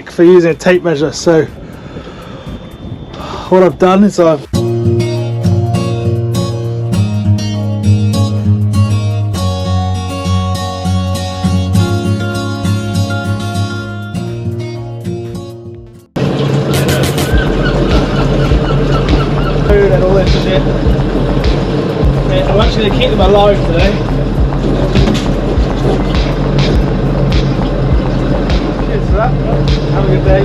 for using a tape measure. So what I've done is I've and all this shit. Yeah, I'm actually going to keep them alive today. Cheers for that. Have a good day.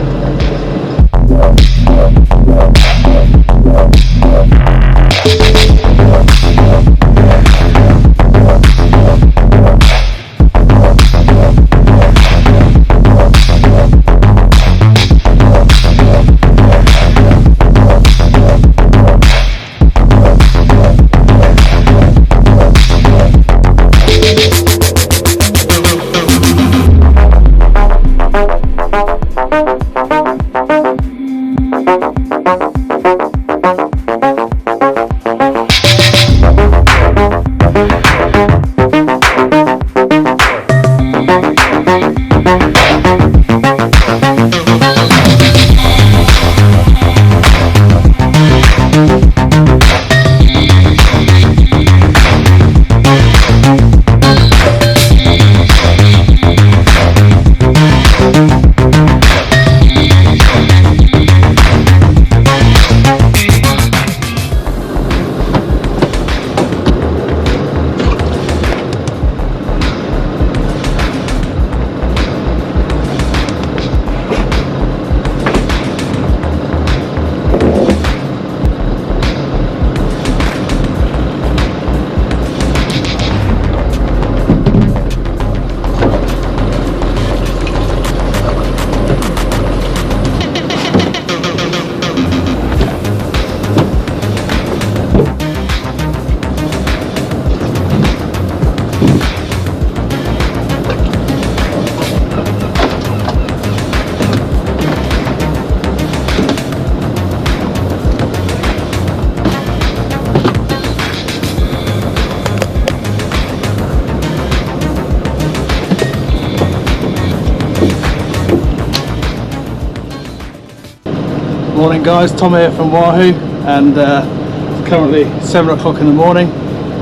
Morning guys, Tom here from Wahoo, and it's currently 7 o'clock in the morning,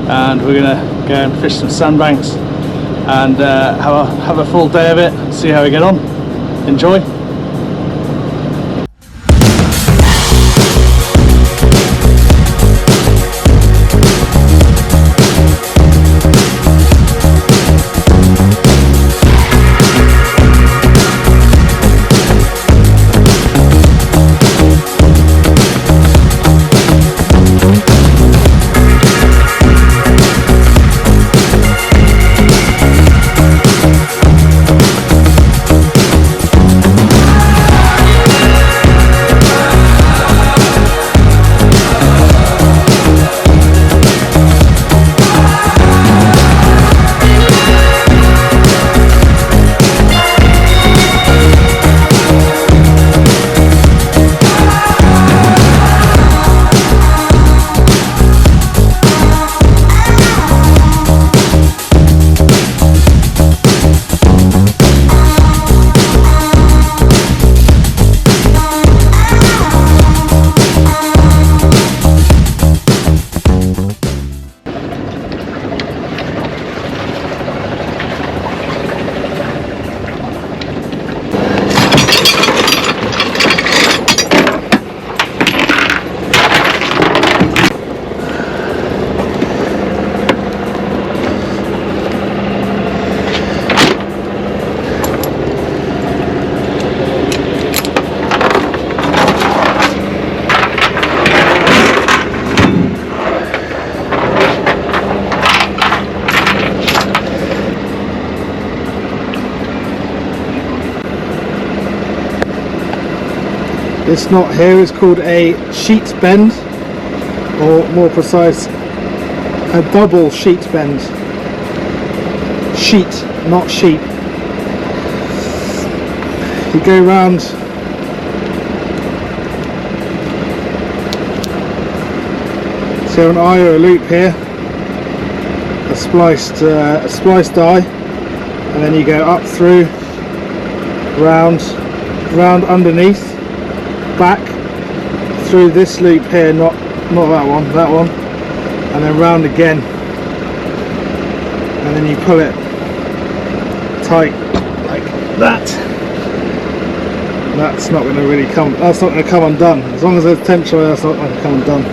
and we're gonna go and fish some sandbanks and have a full day of it, see how we get on. Enjoy. This knot here is called a sheet bend, or more precise, a double sheet bend. Sheet, not sheep. You go round so an eye or a loop here, a spliced eye, and then you go up through, round, round underneath, back, through this loop here, not that one, and then round again, and then you pull it tight like that. That's not going to really come, that's not going to come undone. As long as there's tension, that's not going to come undone.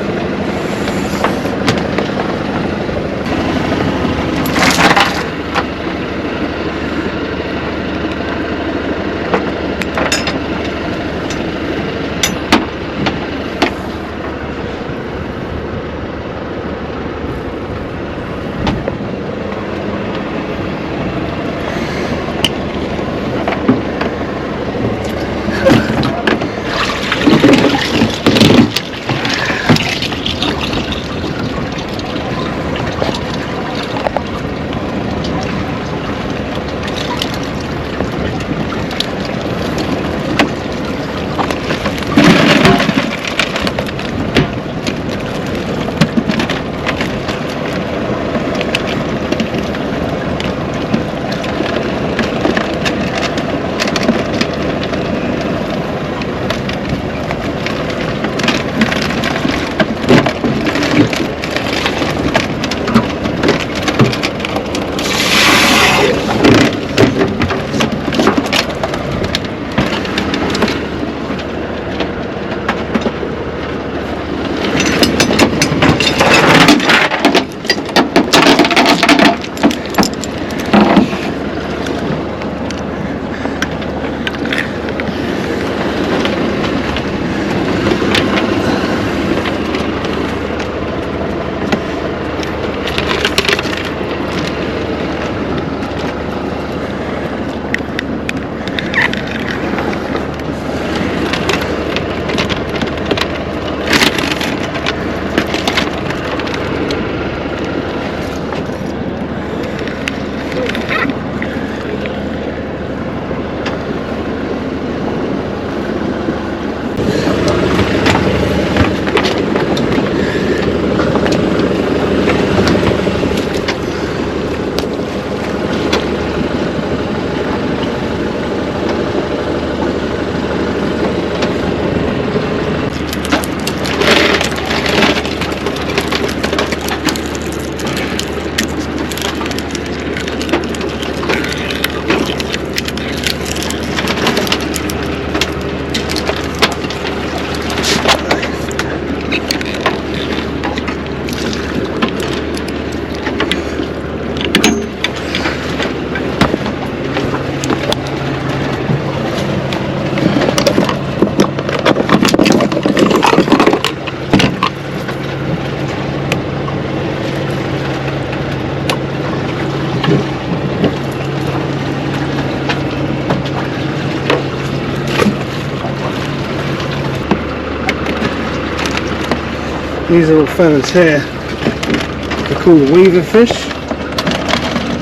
These little feathers here are called weaver fish.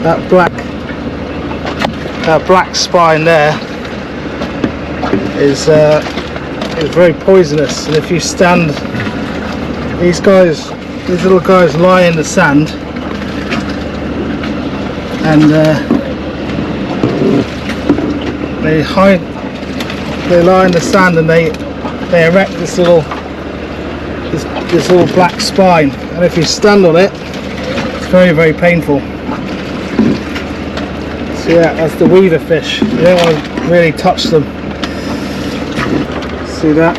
That black spine there is very poisonous, and if you stand, these little guys lie in the sand, and they lie in the sand, and they erect this little black spine, and if you stand on it, it's very, very painful. So yeah, that's the weaver fish. You don't want to really touch them. See that?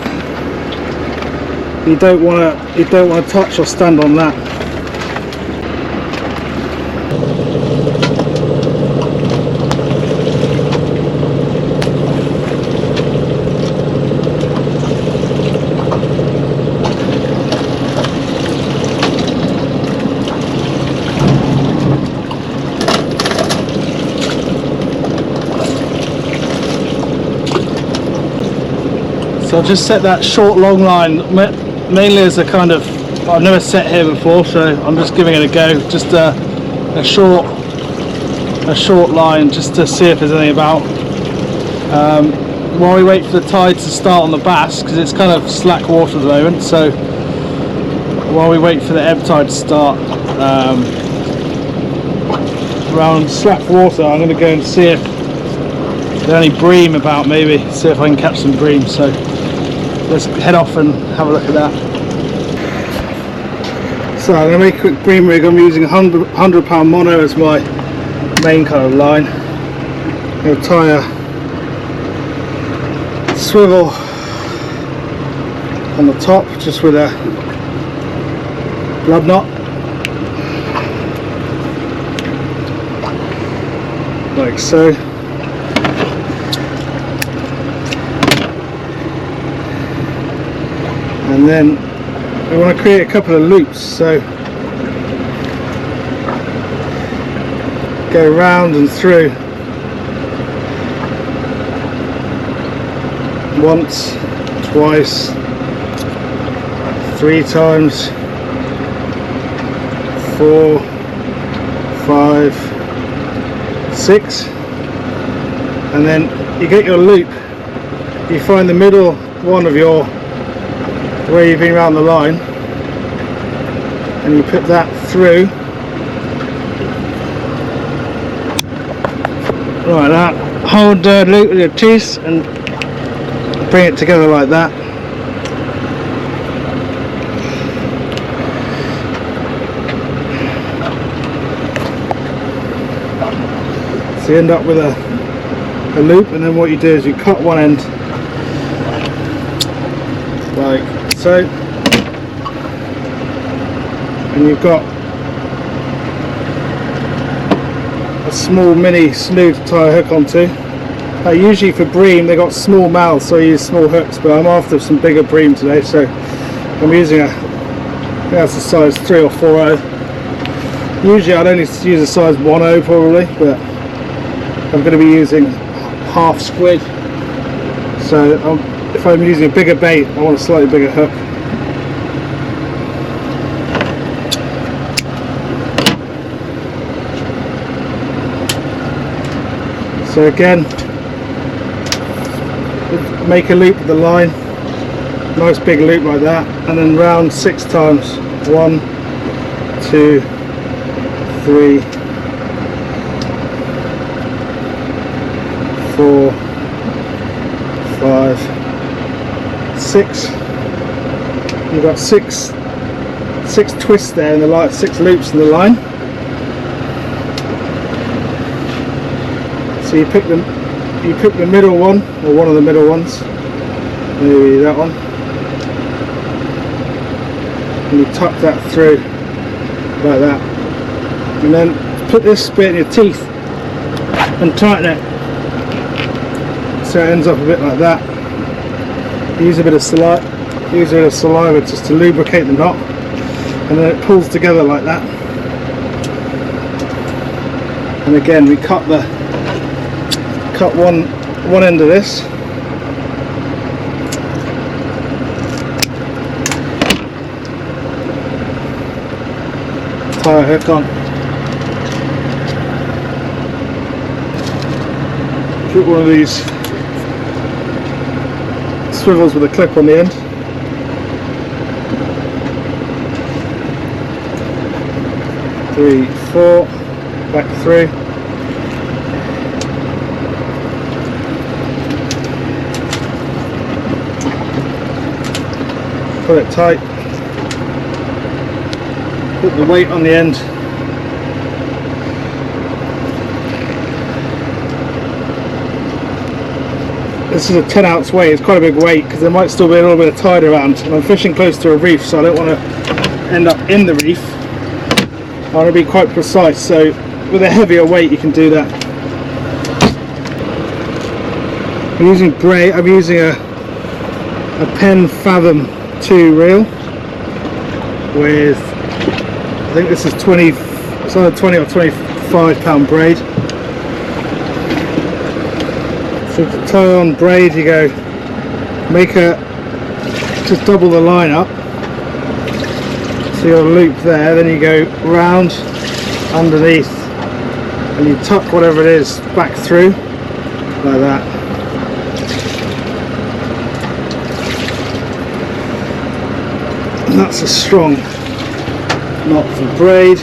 You don't want to touch or stand on that. So I've just set that short long line mainly as a kind of, I've never set here before, so I'm just giving it a go. Just a short line just to see if there's anything about. While we wait for the tide to start on the bass, because it's kind of slack water at the moment, so while we wait for the ebb tide to start, around slack water, I'm going to go and see if the only bream about, maybe see if I can catch some bream. So let's head off and have a look at that. So I'm going to make a quick bream rig. I'm using a 100-pound mono as my main kind of line. I'm going to tie a swivel on the top just with a blood knot, like so. And then I want to create a couple of loops, so go round and through once, twice, 3 times, 4, 5, 6, and then you get your loop. You find the middle one of your where you've been around the line, and you put that through like that. Hold the loop with your teeth and bring it together like that. So you end up with a loop, and then what you do is you cut one end like so, and you've got a small mini slough to tie a hook onto. Usually for bream they got small mouths, so I use small hooks, but I'm after some bigger bream today, so I'm using I think that's a size 3 or 4.0. Usually I'd only use a size 1.0 probably, but I'm going to be using half squid, so if I'm using a bigger bait I want a slightly bigger hook. So again, make a loop with the line, nice big loop like that, and then round 6 times. 1, 2, 3, 4, 5, 6. You've got six twists there in the line, 6 loops in the line. So you pick the middle one, or one of the middle ones, maybe that one, and you tuck that through like that, and then put this bit in your teeth and tighten it so it ends up a bit like that. Use a bit of saliva just to lubricate the knot, and then it pulls together like that. And again we cut one end of this, tie a hook on, put one of these swivels with a clip on the end, three, 4, back through. Put it tight, put the weight on the end, this is a 10-ounce weight. It's quite a big weight because there might still be a little bit of tide around, and I'm fishing close to a reef, so I don't want to end up in the reef. I want to be quite precise, so with a heavier weight you can do that. I'm using braid. I'm using a Pen Fathom 2 reel with, I think this is 20, it's either 20 or 25 pound braid. So to tie on braid you go, just double the line up, so you'll loop there, then you go round underneath and you tuck whatever it is back through like that. And that's a strong knot for braid.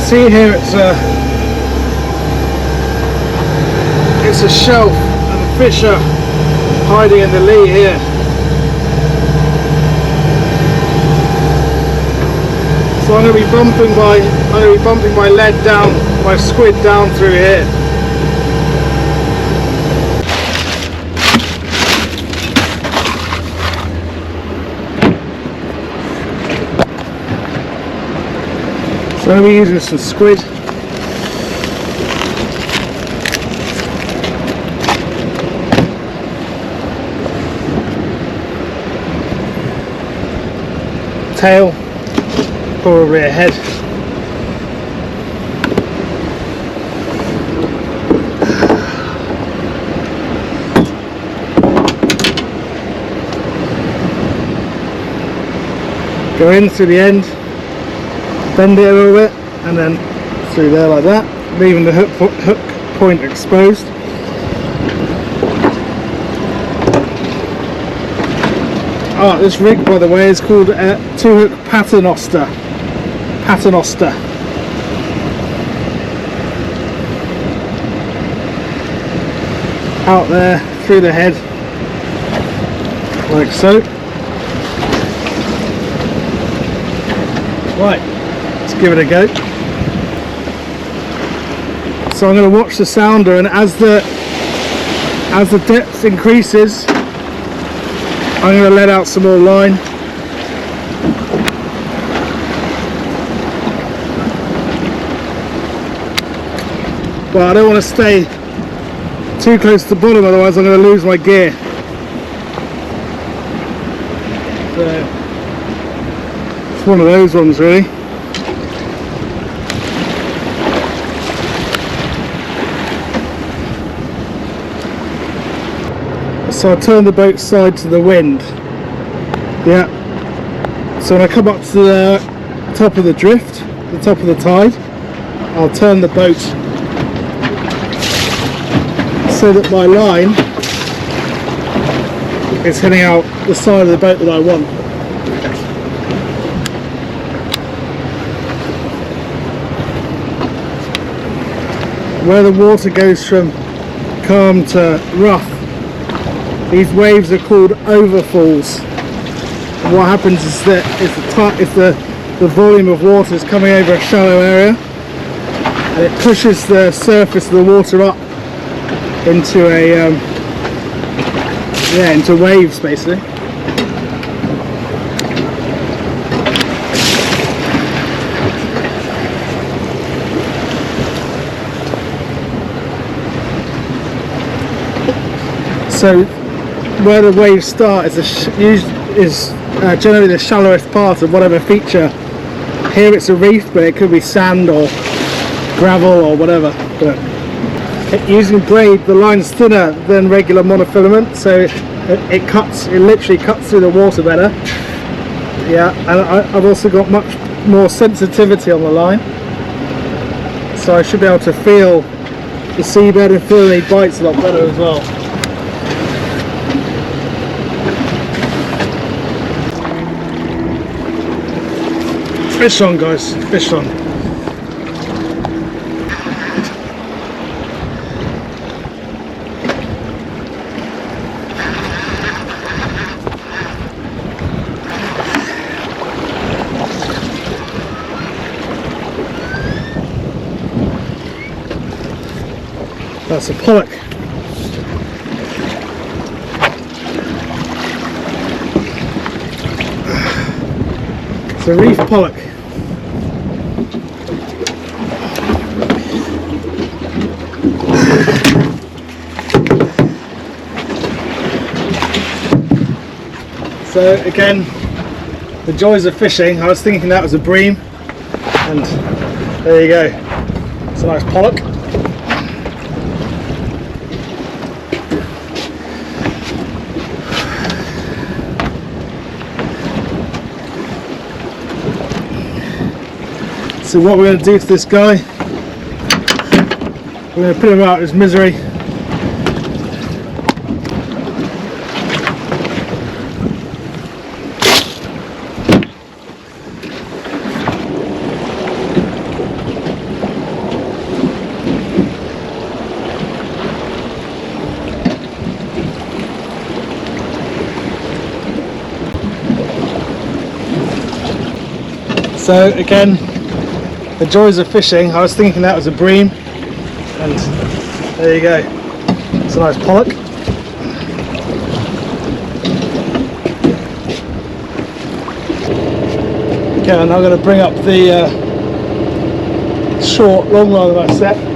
see here, it's a shelf and the fish are hiding in the lee here. So I'm going to be bumping my lead down, my squid down through here. So I'm going to be using some squid. Tail, probably a head. Go in through the end, bend it a little bit, and then through there like that, leaving the hook point exposed. Oh, this rig, by the way, is called a 2-hook paternoster. Out there, through the head, like so. Right, let's give it a go. So I'm going to watch the sounder, and as the depth increases, I'm going to let out some more line. But I don't want to stay too close to the bottom, otherwise I'm going to lose my gear. So it's one of those ones, really. So I turn the boat side to the wind. Yeah. So when I come up to the top of the drift, the top of the tide, I'll turn the boat so that my line is heading out the side of the boat that I want. Where the water goes from calm to rough, these waves are called overfalls. And what happens is that the volume of water is coming over a shallow area, and it pushes the surface of the water up into into waves, basically. So where the waves start is generally the shallowest part of whatever feature. Here it's a reef, but it could be sand or gravel or whatever. But using braid, the line's thinner than regular monofilament, so it literally cuts through the water better. Yeah, and I've also got much more sensitivity on the line, so I should be able to feel the seabed and feel any bites a lot better as well. Fish on, guys, fish on. That's a pollack. It's a reef pollack. So again, the joys of fishing. I was thinking that was a bream, and there you go. It's a nice pollack. So what we're going to do to this guy, we're going to put him out of his misery. So again, the joys of fishing. I was thinking that was a bream, and there you go. It's a nice pollock. Okay, and I'm going to bring up the short long line that I set.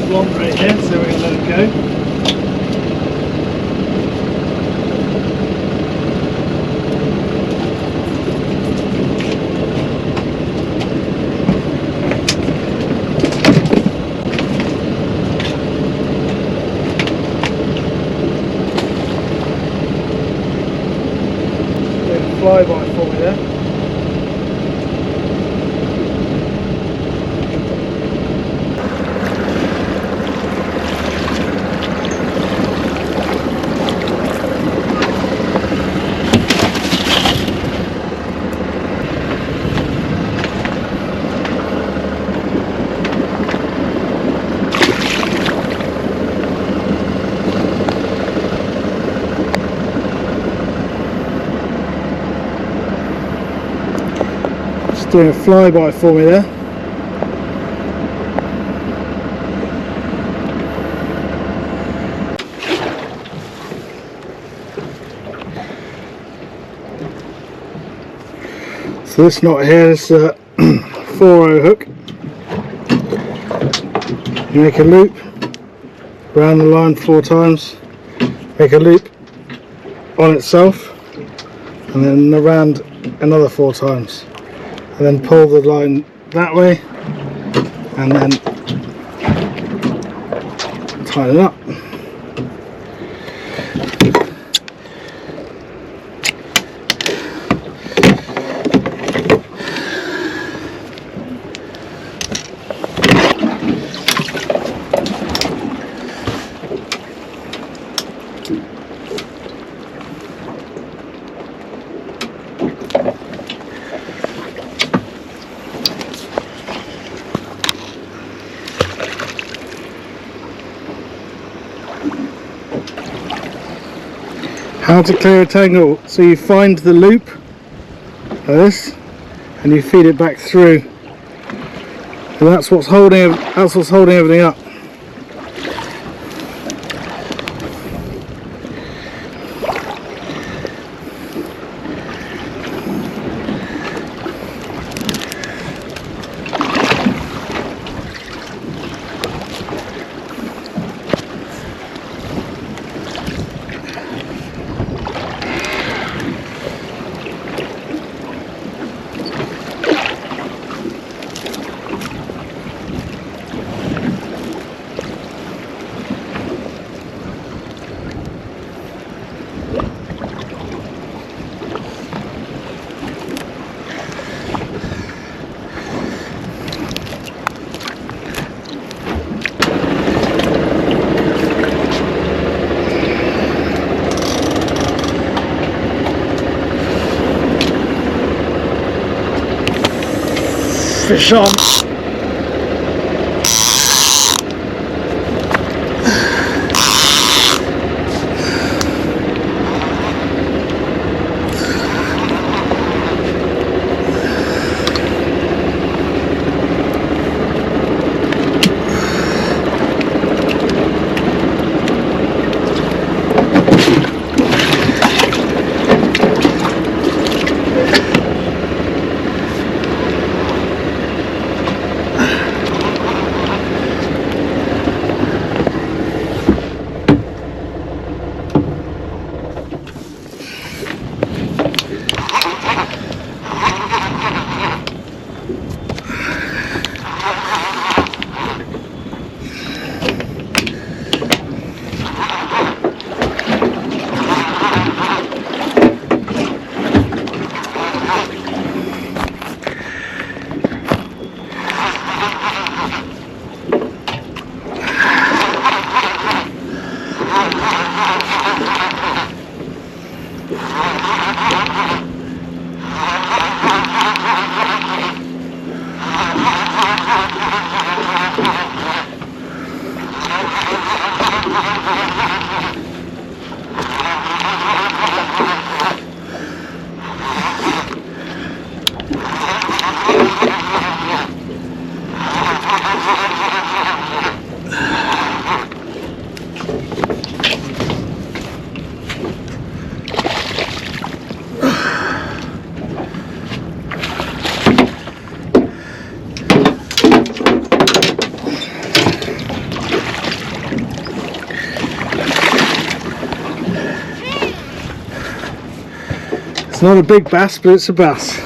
Blonde right here, so we're going to let it go. Flyby for me there. Just doing a flyby for me there. So this knot here is a 4-0 hook. You make a loop round the line 4 times, make a loop on itself, and then around another 4 times, and then pull the line that way, and then tie it up. How to clear a tangle. So you find the loop like this and you feed it back through, and that's what's holding everything up. Fish on. It's not a big bass, but it's a bass.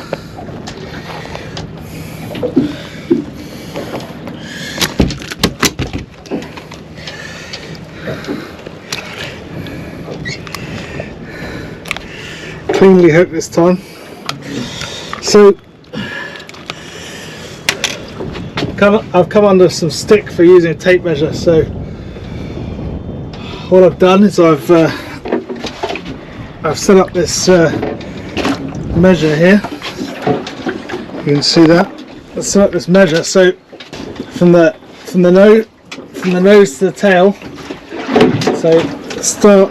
Cleanly hooked this time. So I've come under some stick for using a tape measure. So what I've done is I've set up this measure here. You can see that. I've set up this measure. So from the nose to the tail. So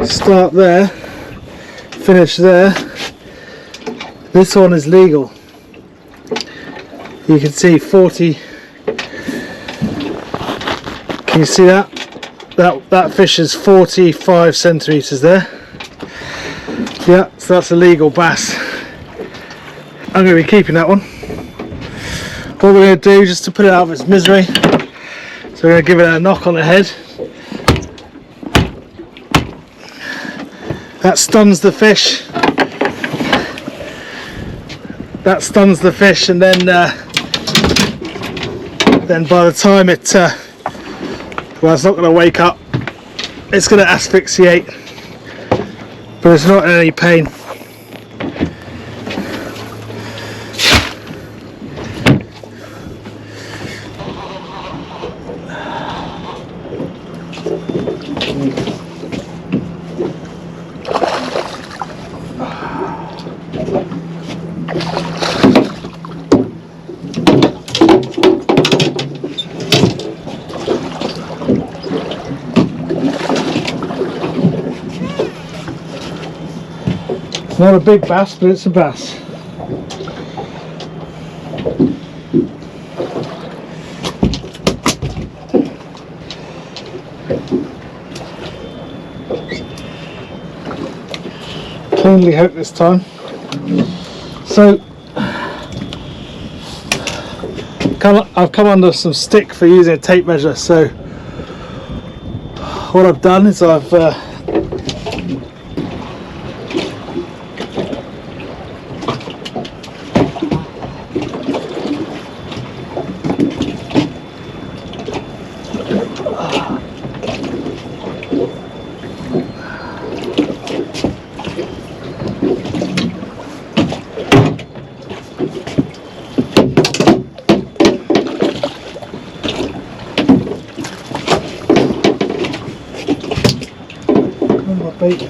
start there, finish there, This one is legal. You can see 40. Can you see that? That fish is 45 centimeters there. Yeah, so that's a legal bass. I'm going to be keeping that one. What we're going to do, just to put it out of its misery, so we're going to give it a knock on the head. That stuns the fish. That stuns the fish, and then by the time it, well, it's not going to wake up. It's going to asphyxiate, but it's not in any pain. It's not a big bass, but it's a bass. Cleanly hooked this time. So I've come under some stick for using a tape measure. So what I've done is I've bait.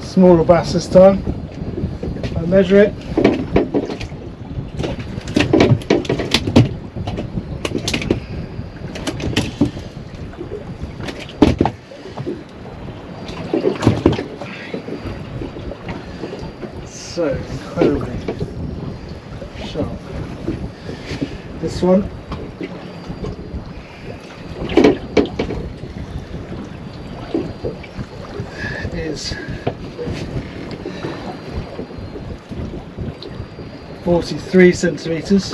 Smaller bass this time. I measure it. So incredibly sharp. This one is 43 centimeters.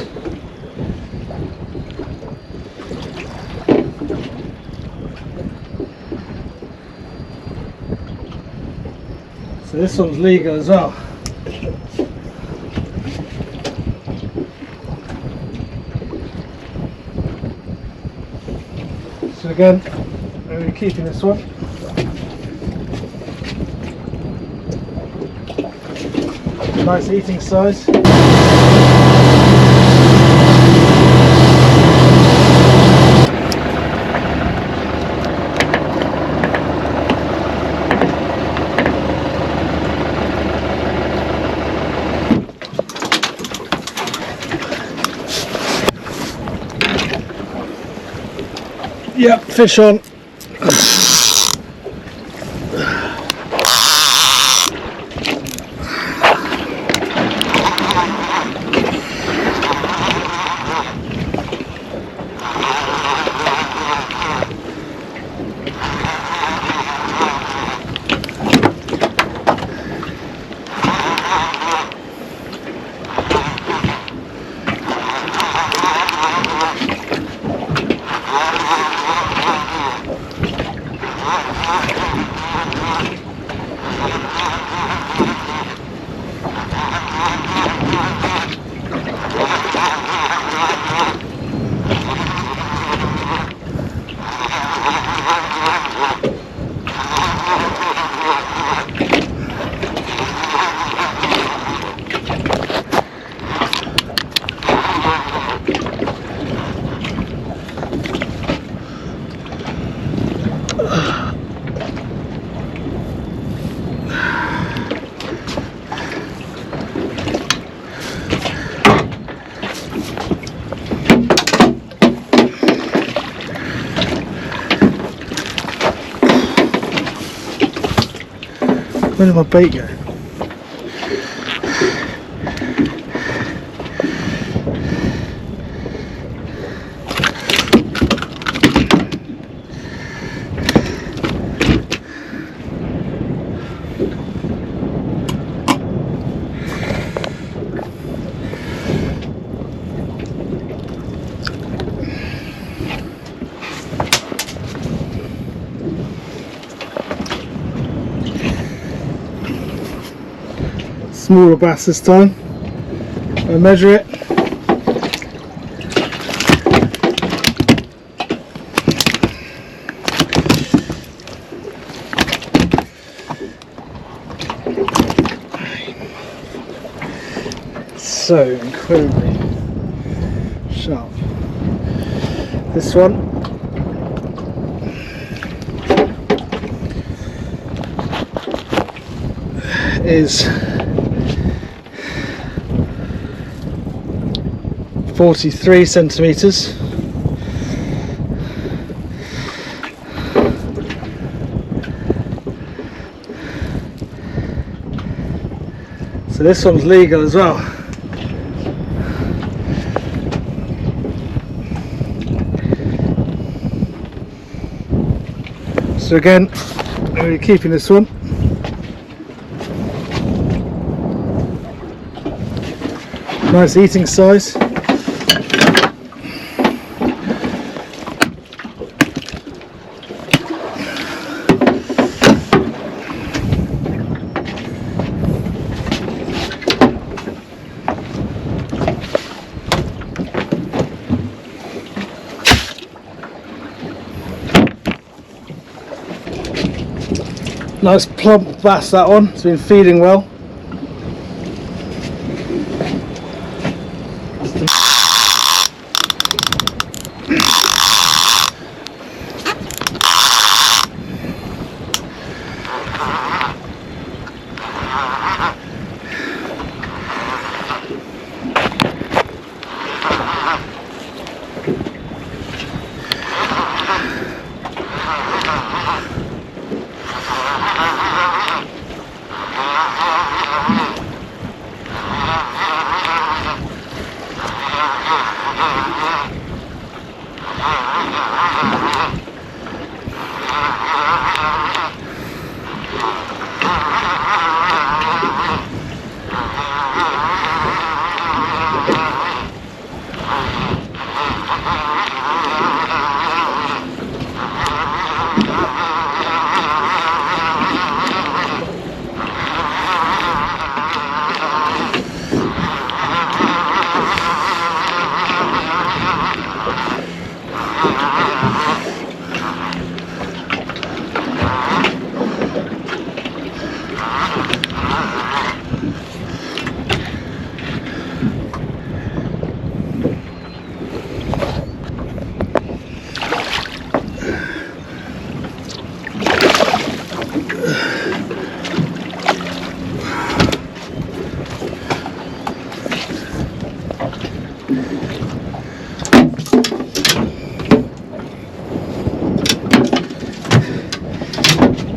So this one's legal as well. So again, I'm going to be keeping this one. Nice eating size. Yep, fish on. Where did my bait go? Smaller bass this time. I measure it. So incredibly sharp. This one is 43 centimeters. So this one's legal as well. So again, we're keeping this one. Nice eating size. Nice plump bass, that one. It's been feeding well.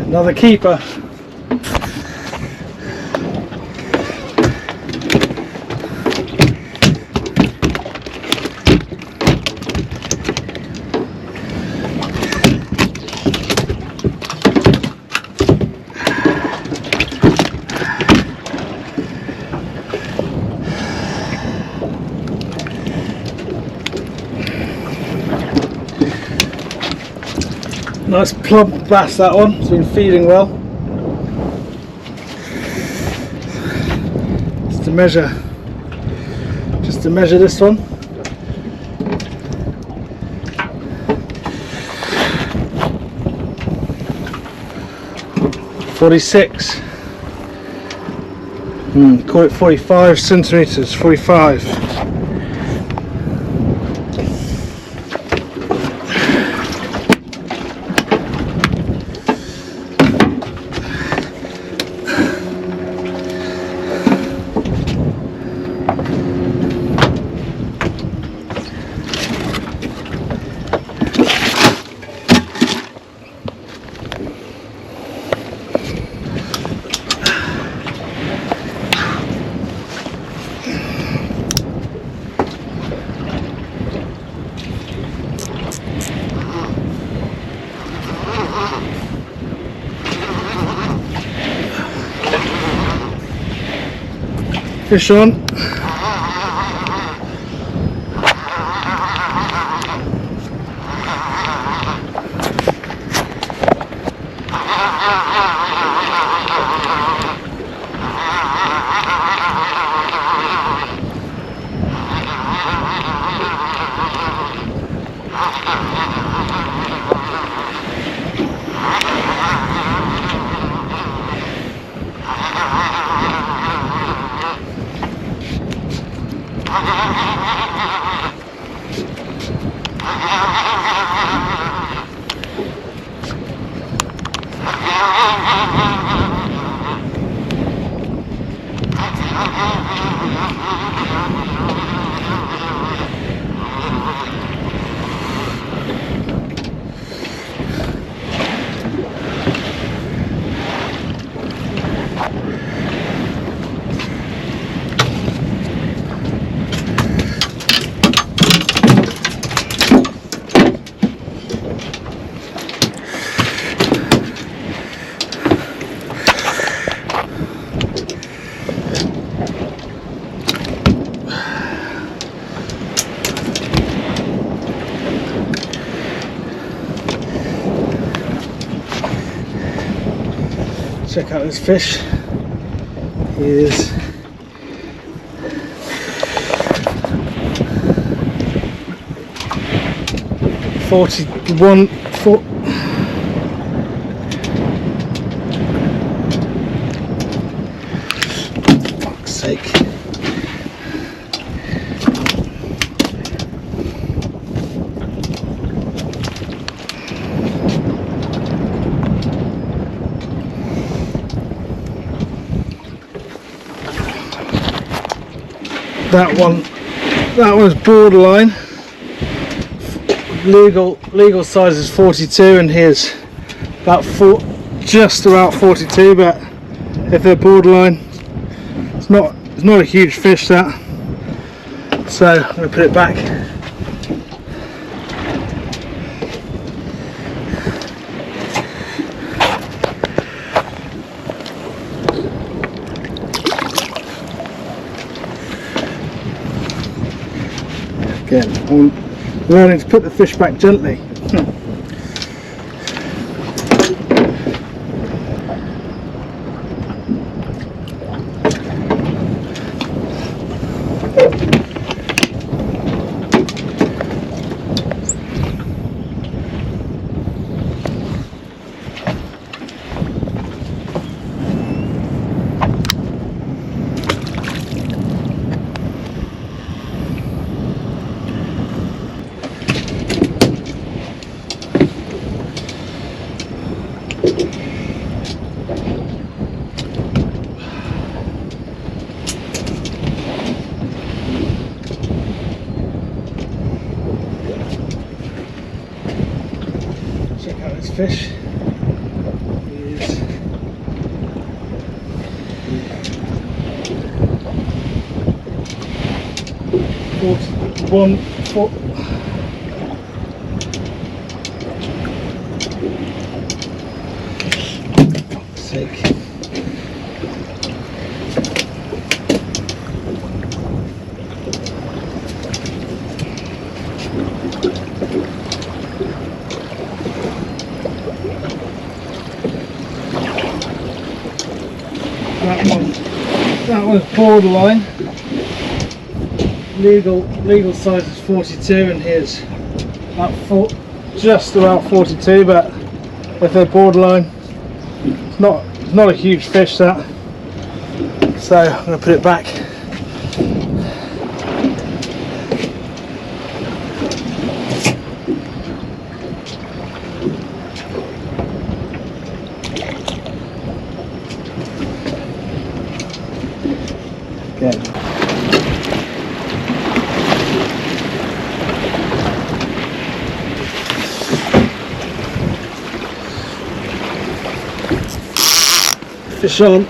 Another keeper. Nice plump bass, that one. It's been feeding well. Just to measure this one. "46. Call it 45 centimeters. 45. Fish on. Check out this fish. He is foot. Fuck's sake. That one's borderline. Legal size is 42, and here's about just about 42. But if they're borderline, it's not a huge fish, that. So I'm going to put it back. Again, I'm learning to put the fish back gently. Check out this fish. He is 41 foot. Fuck's sake. That one's borderline. Legal size is 42, and here's about just about 42. But if they're borderline, it's not a huge fish, that. So I'm going to put it back. Again. Fish on.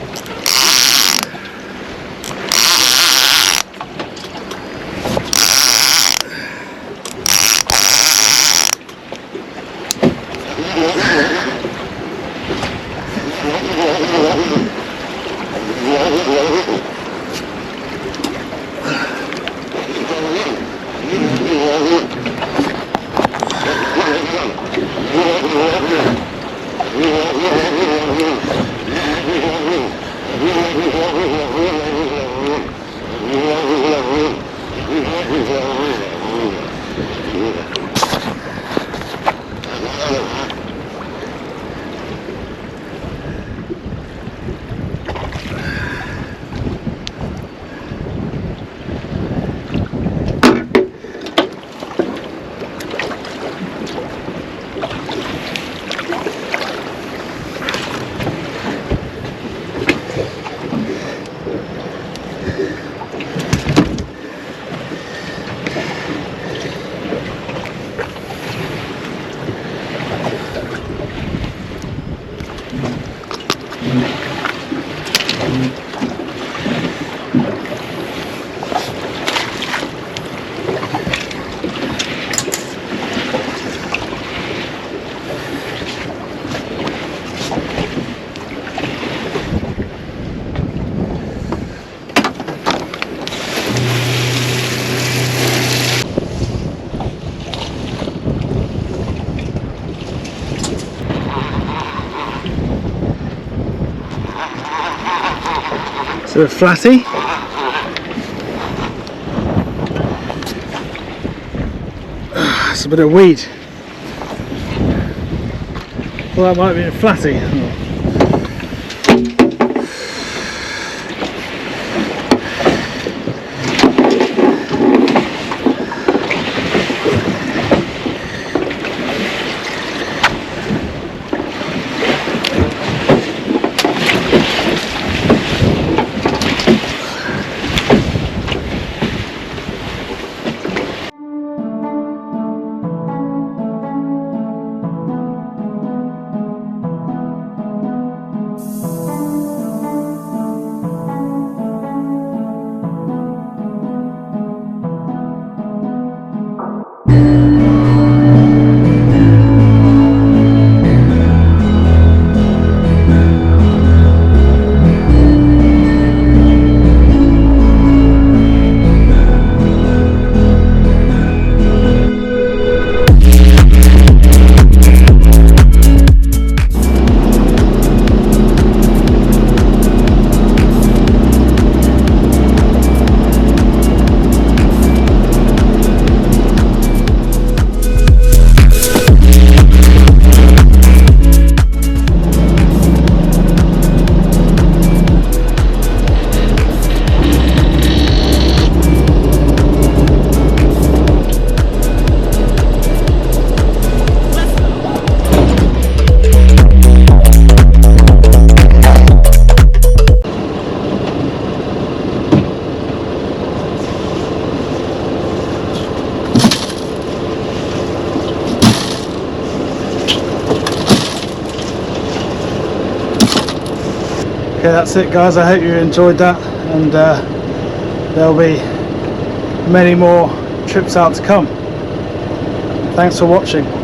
Bit of flatty. It's a bit of weed. Well, that might be a flatty. Okay, that's it guys, I hope you enjoyed that, and there'll be many more trips out to come. Thanks for watching.